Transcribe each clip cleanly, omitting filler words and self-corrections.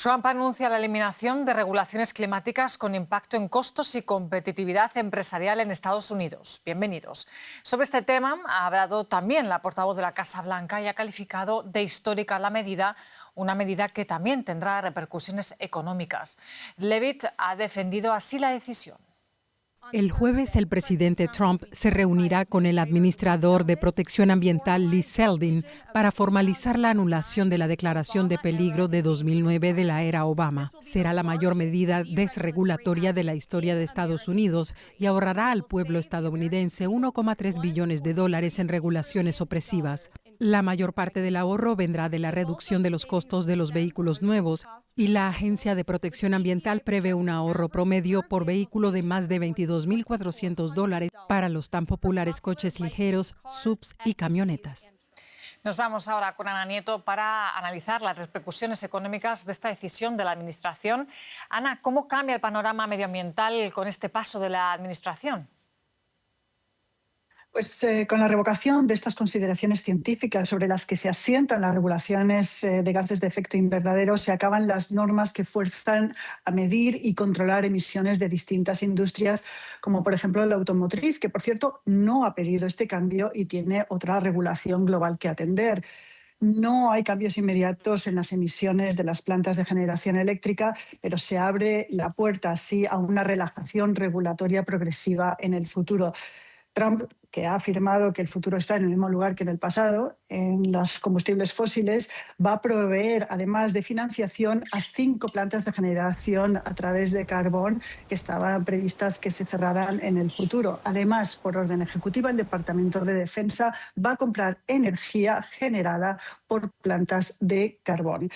Trump anuncia la eliminación de regulaciones climáticas con impacto en costos y competitividad empresarial en Estados Unidos. Bienvenidos. Sobre este tema ha hablado también la portavoz de la Casa Blanca y ha calificado de histórica la medida, una medida que también tendrá repercusiones económicas. Leavitt ha defendido así la decisión. El jueves, el presidente Trump se reunirá con el administrador de protección ambiental Lee Zeldin para formalizar la anulación de la declaración de peligro de 2009 de la era Obama. Será la mayor medida desregulatoria de la historia de Estados Unidos y ahorrará al pueblo estadounidense 1,3 billones de dólares en regulaciones opresivas. La mayor parte del ahorro vendrá de la reducción de los costos de los vehículos nuevos y la Agencia de Protección Ambiental prevé un ahorro promedio por vehículo de más de $22.400 para los tan populares coches ligeros, SUVs y camionetas. Nos vamos ahora con Ana Nieto para analizar las repercusiones económicas de esta decisión de la Administración. Ana, ¿cómo cambia el panorama medioambiental con este paso de la Administración? Pues con la revocación de estas consideraciones científicas sobre las que se asientan las regulaciones de gases de efecto invernadero, se acaban las normas que fuerzan a medir y controlar emisiones de distintas industrias, como por ejemplo la automotriz, que por cierto no ha pedido este cambio y tiene otra regulación global que atender. No hay cambios inmediatos en las emisiones de las plantas de generación eléctrica, pero se abre la puerta así a una relajación regulatoria progresiva en el futuro. Trump, que ha afirmado que el futuro está en el mismo lugar que en el pasado, en los combustibles fósiles, va a proveer, además de financiación, a 5 plantas de generación a través de carbón que estaban previstas que se cerrarán en el futuro. Además, por orden ejecutiva, el Departamento de Defensa va a comprar energía generada por plantas de carbón.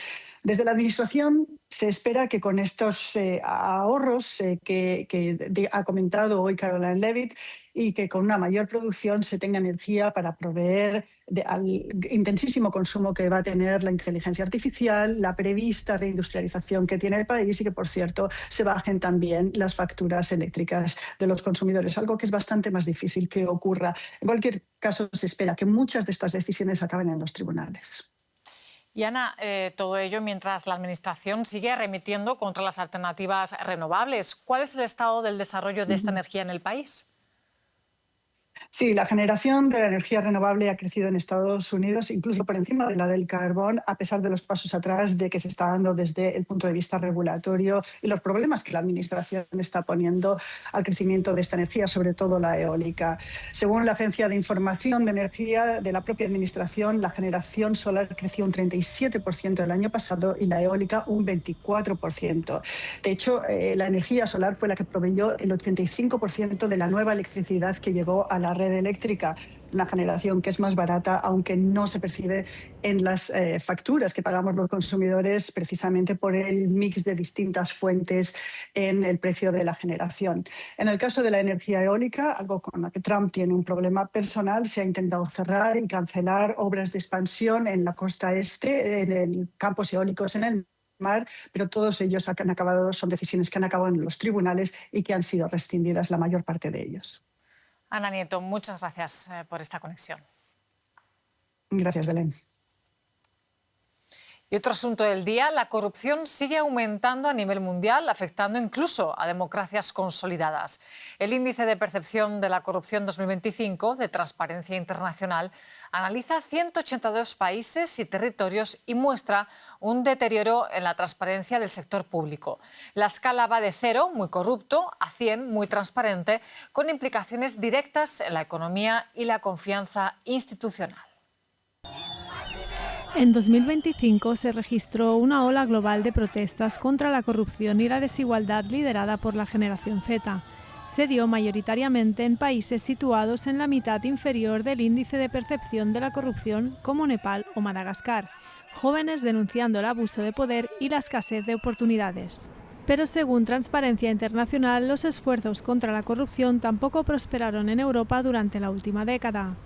Desde la Administración se espera que con estos ahorros que ha comentado hoy Karoline Leavitt y que con una mayor producción se tenga energía para proveer al intensísimo consumo que va a tener la inteligencia artificial, la prevista reindustrialización que tiene el país y que, por cierto, se bajen también las facturas eléctricas de los consumidores, algo que es bastante más difícil que ocurra. En cualquier caso, se espera que muchas de estas decisiones acaben en los tribunales. Y Ana, todo ello mientras la Administración sigue arremetiendo contra las alternativas renovables. ¿Cuál es el estado del desarrollo de esta energía en el país? Sí, la generación de la energía renovable ha crecido en Estados Unidos, incluso por encima de la del carbón, a pesar de los pasos atrás de que se está dando desde el punto de vista regulatorio y los problemas que la Administración está poniendo al crecimiento de esta energía, sobre todo la eólica. Según la Agencia de Información de Energía de la propia Administración, la generación solar creció un 37% el año pasado y la eólica un 24%. De hecho, la energía solar fue la que proveyó el 85% de la nueva electricidad que llegó a la red eléctrica, una generación que es más barata, aunque no se percibe en las facturas que pagamos los consumidores precisamente por el mix de distintas fuentes en el precio de la generación. En el caso de la energía eólica, algo con lo que Trump tiene un problema personal, se ha intentado cerrar y cancelar obras de expansión en la costa este, en campos eólicos en el mar, pero todos ellos son decisiones que han acabado en los tribunales y que han sido rescindidas la mayor parte de ellos. Ana Nieto, muchas gracias por esta conexión. Gracias, Belén. Y otro asunto del día, la corrupción sigue aumentando a nivel mundial, afectando incluso a democracias consolidadas. El índice de percepción de la corrupción 2025 de Transparencia Internacional analiza 182 países y territorios y muestra un deterioro en la transparencia del sector público. La escala va de 0, muy corrupto, a 100, muy transparente, con implicaciones directas en la economía y la confianza institucional. En 2025 se registró una ola global de protestas contra la corrupción y la desigualdad liderada por la generación Z. Se dio mayoritariamente en países situados en la mitad inferior del índice de percepción de la corrupción, como Nepal o Madagascar, jóvenes denunciando el abuso de poder y la escasez de oportunidades. Pero según Transparencia Internacional, los esfuerzos contra la corrupción tampoco prosperaron en Europa durante la última década.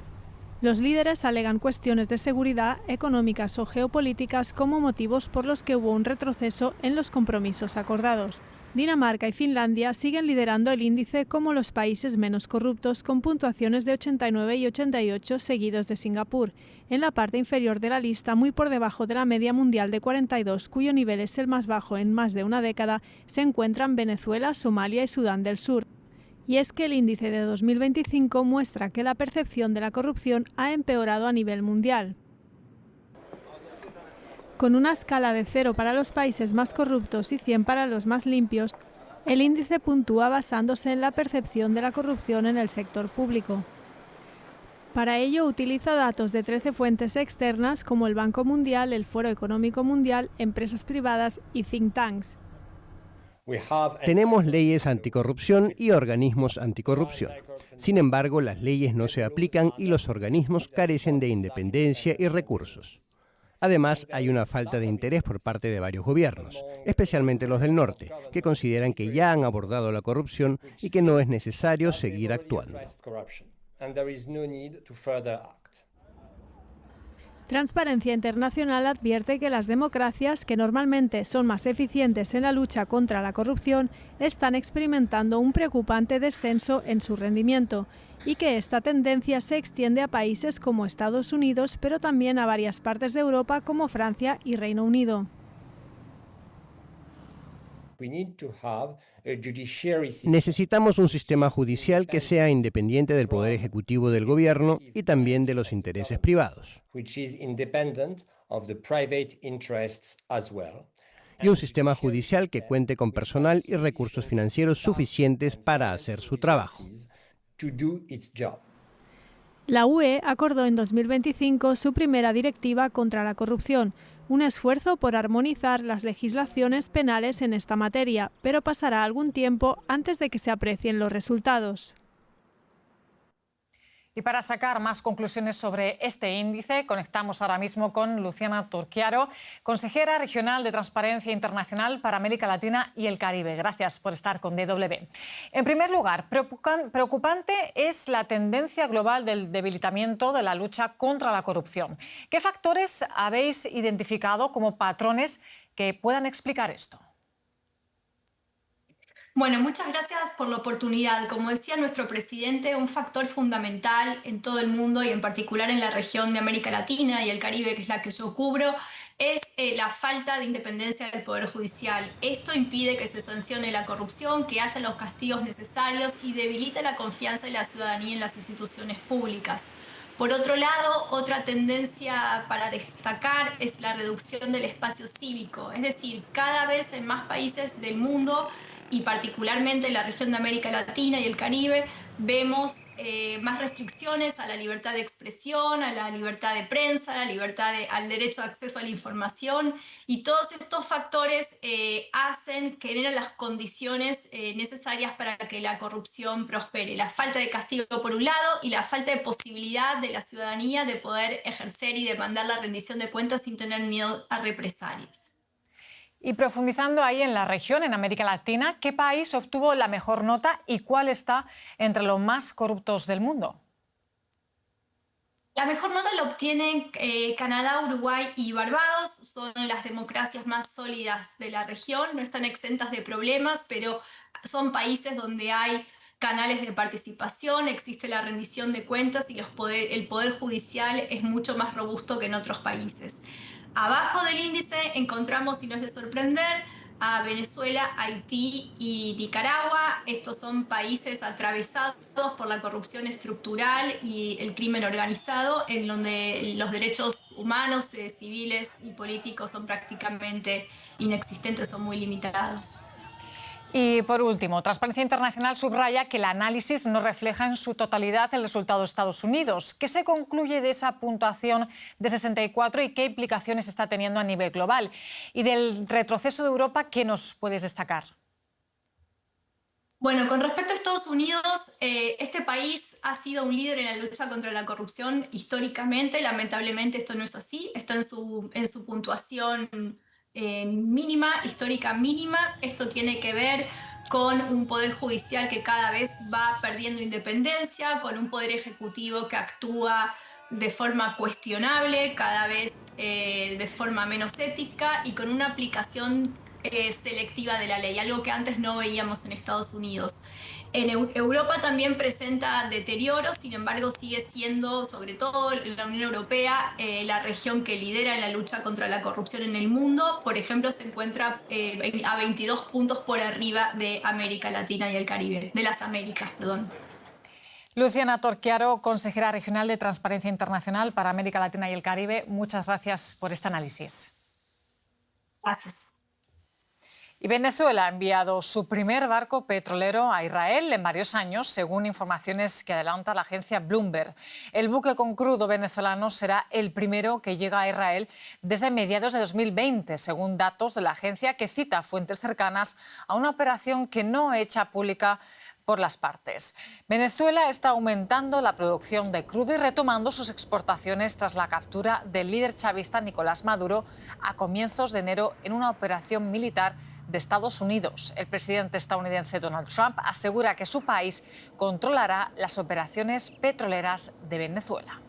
Los líderes alegan cuestiones de seguridad, económicas o geopolíticas como motivos por los que hubo un retroceso en los compromisos acordados. Dinamarca y Finlandia siguen liderando el índice como los países menos corruptos, con puntuaciones de 89 y 88 seguidos de Singapur. En la parte inferior de la lista, muy por debajo de la media mundial de 42, cuyo nivel es el más bajo en más de una década, se encuentran Venezuela, Somalia y Sudán del Sur. Y es que el índice de 2025 muestra que la percepción de la corrupción ha empeorado a nivel mundial. Con una escala de 0 para los países más corruptos y 100 para los más limpios, el índice puntúa basándose en la percepción de la corrupción en el sector público. Para ello utiliza datos de 13 fuentes externas como el Banco Mundial, el Foro Económico Mundial, empresas privadas y think tanks. Tenemos leyes anticorrupción y organismos anticorrupción. Sin embargo, las leyes no se aplican y los organismos carecen de independencia y recursos. Además, hay una falta de interés por parte de varios gobiernos, especialmente los del norte, que consideran que ya han abordado la corrupción y que no es necesario seguir actuando. Transparencia Internacional advierte que las democracias, que normalmente son más eficientes en la lucha contra la corrupción, están experimentando un preocupante descenso en su rendimiento y que esta tendencia se extiende a países como Estados Unidos, pero también a varias partes de Europa como Francia y Reino Unido. Necesitamos un sistema judicial que sea independiente del poder ejecutivo del gobierno y también de los intereses privados. Y un sistema judicial que cuente con personal y recursos financieros suficientes para hacer su trabajo. La UE acordó en 2025 su primera directiva contra la corrupción, un esfuerzo por armonizar las legislaciones penales en esta materia, pero pasará algún tiempo antes de que se aprecien los resultados. Y para sacar más conclusiones sobre este índice, conectamos ahora mismo con Luciana Turchiaro, consejera regional de Transparencia Internacional para América Latina y el Caribe. Gracias por estar con DW. En primer lugar, preocupante es la tendencia global del debilitamiento de la lucha contra la corrupción. ¿Qué factores habéis identificado como patrones que puedan explicar esto? Bueno, muchas gracias por la oportunidad. Como decía nuestro presidente, un factor fundamental en todo el mundo y en particular en la región de América Latina y el Caribe, que es la que yo cubro, es la falta de independencia del Poder Judicial. Esto impide que se sancione la corrupción, que haya los castigos necesarios y debilita la confianza de la ciudadanía en las instituciones públicas. Por otro lado, otra tendencia para destacar es la reducción del espacio cívico, es decir, cada vez en más países del mundo y particularmente en la región de América Latina y el Caribe, vemos más restricciones a la libertad de expresión, a la libertad de prensa, al derecho de acceso a la información, y todos estos factores generan las condiciones necesarias para que la corrupción prospere. La falta de castigo por un lado y la falta de posibilidad de la ciudadanía de poder ejercer y demandar la rendición de cuentas sin tener miedo a represalias. Y profundizando ahí en la región, en América Latina, ¿qué país obtuvo la mejor nota y cuál está entre los más corruptos del mundo? La mejor nota la obtienen Canadá, Uruguay y Barbados. Son las democracias más sólidas de la región. No están exentas de problemas, pero son países donde hay canales de participación, existe la rendición de cuentas y el poder judicial es mucho más robusto que en otros países. Abajo del índice encontramos, y no es de sorprender, a Venezuela, Haití y Nicaragua. Estos son países atravesados por la corrupción estructural y el crimen organizado, en donde los derechos humanos, civiles y políticos son prácticamente inexistentes, son muy limitados. Y por último, Transparencia Internacional subraya que el análisis no refleja en su totalidad el resultado de Estados Unidos. ¿Qué se concluye de esa puntuación de 64 y qué implicaciones está teniendo a nivel global? Y del retroceso de Europa, ¿qué nos puedes destacar? Bueno, con respecto a Estados Unidos, este país ha sido un líder en la lucha contra la corrupción históricamente. Lamentablemente esto no es así, está en su puntuación mínima, histórica mínima. Esto tiene que ver con un poder judicial que cada vez va perdiendo independencia, con un poder ejecutivo que actúa de forma cuestionable, cada vez de forma menos ética y con una aplicación selectiva de la ley, algo que antes no veíamos en Estados Unidos. En Europa también presenta deterioro, sin embargo sigue siendo, sobre todo la Unión Europea, la región que lidera en la lucha contra la corrupción en el mundo. Por ejemplo, se encuentra a 22 puntos por arriba de América Latina y el Caribe, de las Américas, perdón. Luciana Torchiaro, consejera regional de Transparencia Internacional para América Latina y el Caribe, muchas gracias por este análisis. Gracias. Y Venezuela ha enviado su primer barco petrolero a Israel en varios años, según informaciones que adelanta la agencia Bloomberg. El buque con crudo venezolano será el primero que llega a Israel desde mediados de 2020, según datos de la agencia que cita fuentes cercanas a una operación que no echa pública por las partes. Venezuela está aumentando la producción de crudo y retomando sus exportaciones tras la captura del líder chavista Nicolás Maduro a comienzos de enero en una operación militar de Estados Unidos. El presidente estadounidense Donald Trump asegura que su país controlará las operaciones petroleras de Venezuela.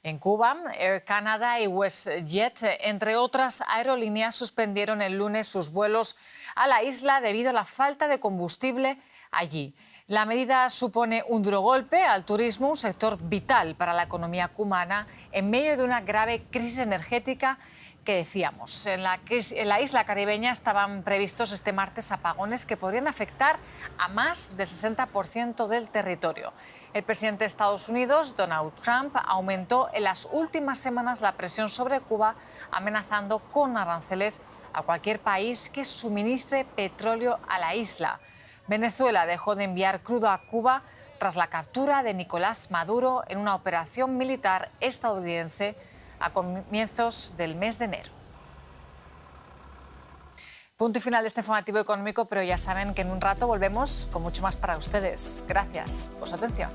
En Cuba, Air Canada y WestJet, entre otras aerolíneas, suspendieron el lunes sus vuelos a la isla debido a la falta de combustible allí. La medida supone un duro golpe al turismo, un sector vital para la economía cubana, en medio de una grave crisis energética que decíamos. En la isla caribeña estaban previstos este martes apagones que podrían afectar a más del 60% del territorio. El presidente de Estados Unidos, Donald Trump, aumentó en las últimas semanas la presión sobre Cuba, amenazando con aranceles a cualquier país que suministre petróleo a la isla. Venezuela dejó de enviar crudo a Cuba tras la captura de Nicolás Maduro en una operación militar estadounidense a comienzos del mes de enero. Punto y final de este informativo económico, pero ya saben que en un rato volvemos con mucho más para ustedes. Gracias por su atención.